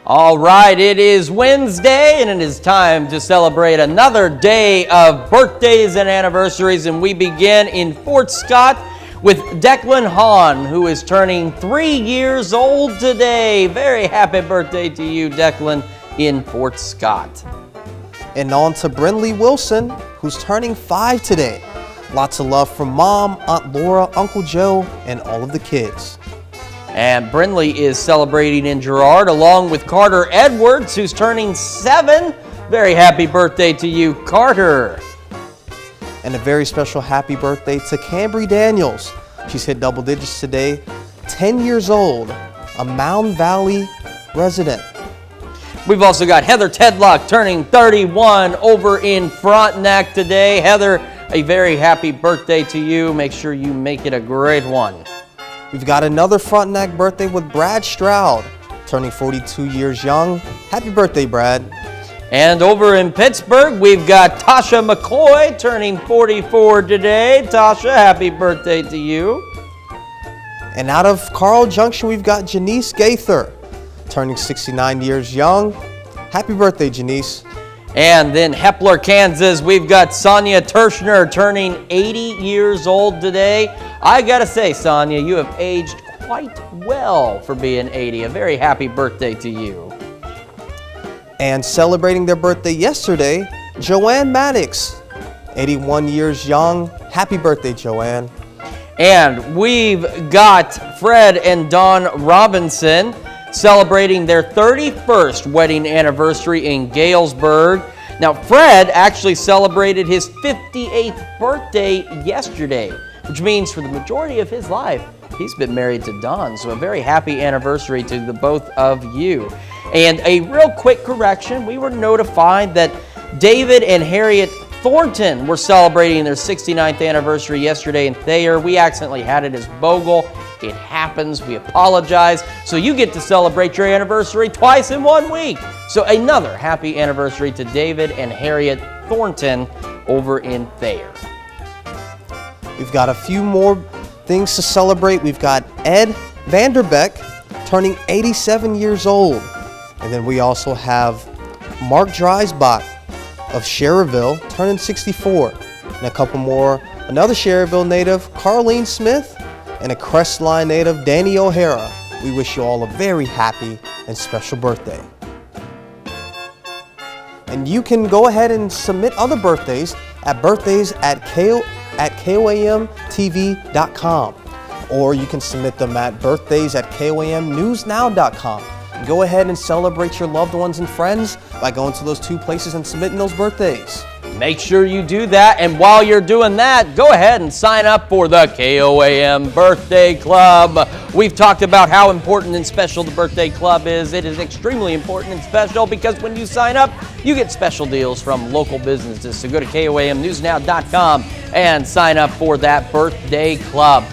All right, it is Wednesday, and it is time to celebrate another day of birthdays and anniversaries, and we begin in Fort Scott with Declan Hahn, who is turning 3 years old today. Very happy birthday to you, Declan, in Fort Scott. And on to Brinley Wilson, who's turning 5 today. Lots of love from Mom, Aunt Laura, Uncle Joe, and all of the kids. And Brinley is celebrating in Girard, along with Carter Edwards, who's turning 7. Very happy birthday to you, Carter. And a very special happy birthday to Cambry Daniels. She's hit double digits today, 10 years old, a Mound Valley resident. We've also got Heather Tedlock turning 31 over in Frontenac today. Heather, a very happy birthday to you. Make sure you make it a great one. We've got another Frontenac birthday with Brad Stroud, turning 42 years young. Happy birthday, Brad. And over in Pittsburgh, we've got Tasha McCoy turning 44 today. Tasha, happy birthday to you. And out of Carl Junction, we've got Janice Gaither, turning 69 years young. Happy birthday, Janice. And then Hepler, Kansas, we've got Sonia Tershner turning 80 years old today. I gotta say, Sonia, you have aged quite well for being 80. A very happy birthday to you. And celebrating their birthday yesterday, Joanne Maddox, 81 years young. Happy birthday, Joanne. And we've got Fred and Dawn Robinson celebrating their 31st wedding anniversary in Galesburg. Now, Fred actually celebrated his 58th birthday yesterday, which means for the majority of his life, he's been married to Dawn. So a very happy anniversary to the both of you. And a real quick correction, we were notified that David and Harriet Thornton were celebrating their 69th anniversary yesterday in Thayer. We accidentally had it as Bogle. It happens. We apologize. So you get to celebrate your anniversary twice in 1 week. So another happy anniversary to David and Harriet Thornton over in Thayer. We've got a few more things to celebrate. We've got Ed Vanderbeck turning 87 years old. And then we also have Mark Dreisbach of Schererville turning 64. And a couple more. Another Schererville native, Carlene Smith, and a Crestline native, Danny O'Hara. We wish you all a very happy and special birthday. And you can go ahead and submit other birthdays at birthdays@koamtv.com, or you can submit them at birthdays@koamnewsnow.com. Go ahead and celebrate your loved ones and friends by going to those two places and submitting those birthdays. Make sure you do that, and while you're doing that, go ahead and sign up for the KOAM Birthday Club. We've talked about how important and special the Birthday Club is. It is extremely important and special because when you sign up, you get special deals from local businesses. So go to KOAMnewsnow.com and sign up for that Birthday Club.